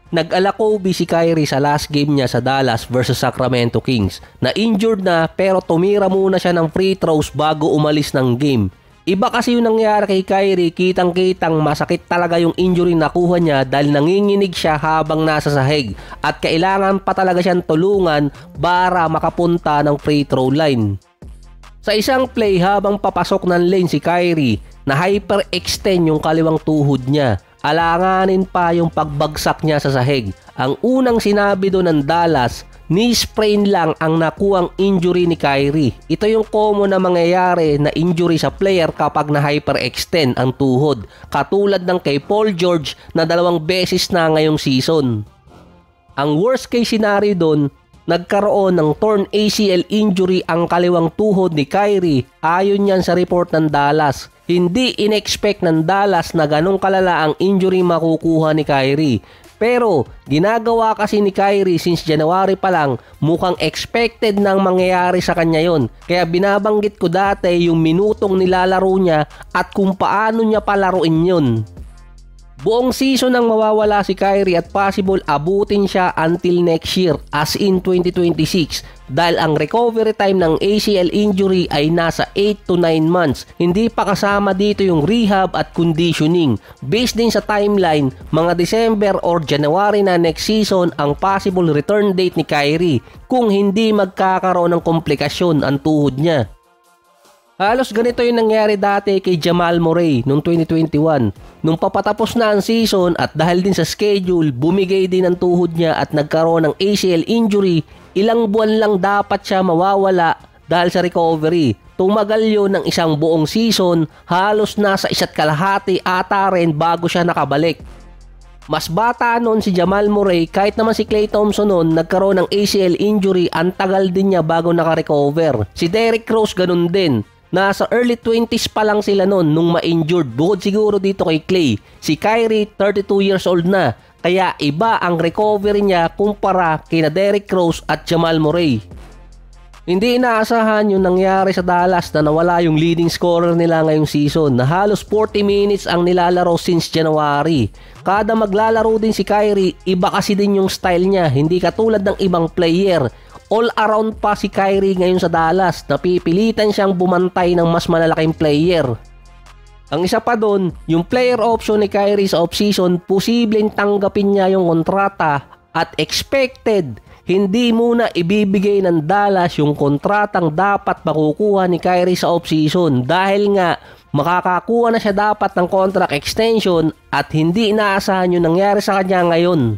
Nag-alakobi si Kyrie sa last game niya sa Dallas versus Sacramento Kings. Na-injured na pero tumira muna siya ng free throws bago umalis ng game. Iba kasi yung nangyari kay Kyrie, kitang-kitang masakit talaga yung injury na nakuha niya dahil nanginginig siya habang nasa sahig at kailangan pa talaga siyang tulungan para makapunta ng free throw line. Sa isang play habang papasok ng lane si Kyrie, na hyperextend yung kaliwang tuhod niya. Alanganin pa yung pagbagsak niya sa sahig. Ang unang sinabi doon ng Dallas, knee sprain lang ang nakuhang injury ni Kyrie. Ito yung common na mangyayari na injury sa player kapag na hyperextend ang tuhod. Katulad ng kay Paul George na 2 beses na ngayong season. Ang worst case scenario doon, nagkaroon ng torn ACL injury ang kaliwang tuhod ni Kyrie ayon yan sa report ng Dallas. Hindi in-expect ng Dallas na ganong kalala ang injury makukuha ni Kyrie. Pero ginagawa kasi ni Kyrie since January pa lang, mukhang expected nang mangyayari sa kanya yon. Kaya binabanggit ko dati yung minutong nilalaro niya at kung paano niya palaruin yun. Buong season ang mawawala si Kyrie at possible abutin siya until next year as in 2026 dahil ang recovery time ng ACL injury ay nasa 8 to 9 months. Hindi pa kasama dito yung rehab at conditioning. Based din sa timeline, mga December or January na next season ang possible return date ni Kyrie kung hindi magkakaroon ng komplikasyon ang tuhod niya. Halos ganito yung nangyari dati kay Jamal Murray noong 2021. Nung papatapos na ang season at dahil din sa schedule, bumigay din ang tuhod niya at nagkaroon ng ACL injury. Ilang buwan lang dapat siya mawawala dahil sa recovery. Tumagal yun ng isang buong season, halos nasa 1.5 ata rin bago siya nakabalik. Mas bata noon si Jamal Murray kahit naman si Klay Thompson noon nagkaroon ng ACL injury, ang tagal din niya bago naka-recover. Si Derrick Rose ganun din. Nasa early 20s pa lang sila noon nung ma-injured. Bukod siguro dito kay Klay. Si Kyrie 32 years old na. Kaya iba ang recovery niya kumpara kina Derrick Rose at Jamal Murray. Hindi inaasahan yung nangyari sa Dallas na nawala yung leading scorer nila ngayong season na halos 40 minutes ang nilalaro since January. Kada maglalaro din si Kyrie, iba kasi din yung style niya. Hindi katulad ng ibang player. All around pa si Kyrie ngayon sa Dallas. Napipilitan siyang bumantay ng mas malalaking player. Ang isa pa doon, yung player option ni Kyrie sa offseason, posibleng tanggapin niya yung kontrata at expected hindi muna ibibigay ng Dallas yung kontratang dapat makukuha ni Kyrie sa offseason dahil nga makakakuha na siya dapat ng contract extension at hindi inaasahan yung nangyari sa kanya ngayon.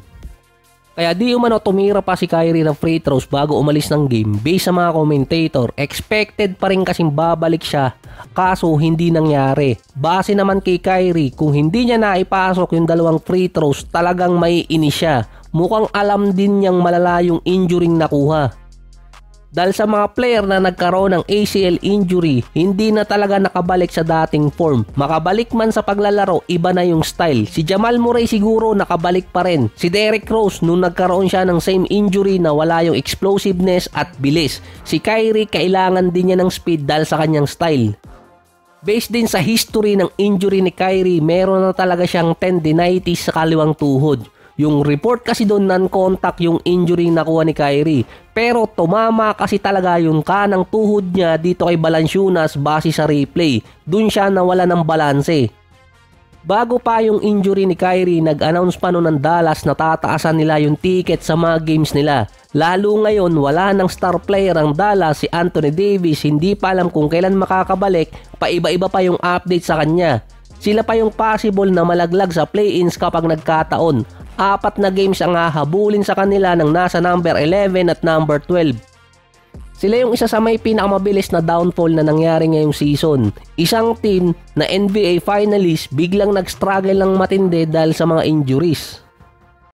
Kaya di umano tumira pa si Kyrie ng free throws bago umalis ng game. Based sa mga commentator, expected pa rin kasing babalik siya kaso hindi nangyari. Base naman kay Kyrie, kung hindi niya naipasok yung 2 free throws talagang maiinis siya. Mukhang alam din niyang malala yung injury nakuha. Dahil sa mga player na nagkaroon ng ACL injury, hindi na talaga nakabalik sa dating form. Makabalik man sa paglalaro, iba na yung style. Si Jamal Murray siguro nakabalik pa rin. Si Derrick Rose nung nagkaroon siya ng same injury na wala yung explosiveness at bilis. Si Kyrie kailangan din niya ng speed dahil sa kanyang style. Based din sa history ng injury ni Kyrie, meron na talaga siyang tendinitis sa kaliwang tuhod. Yung report kasi doon non-contact yung injury nakuha ni Kyrie. Pero tumama kasi talaga yung kanang tuhod niya dito kay Valanciunas base sa replay. Doon siya nawala ng balanse. Bago pa yung injury ni Kyrie, nag-announce pa noon ng Dallas na tataasan nila yung ticket sa mga games nila. Lalo ngayon wala ng star player ang Dallas, si Anthony Davis. Hindi pa alam kung kailan makakabalik, paiba-iba pa yung update sa kanya. Sila pa yung possible na malaglag sa play-ins kapag nagkataon. 4 na games ang hahabulin sa kanila ng nasa number 11 at number 12. Sila yung isa sa may pinakamabilis na downfall na nangyari ngayong season. Isang team na NBA finalist biglang nag-struggle ng matindi dahil sa mga injuries.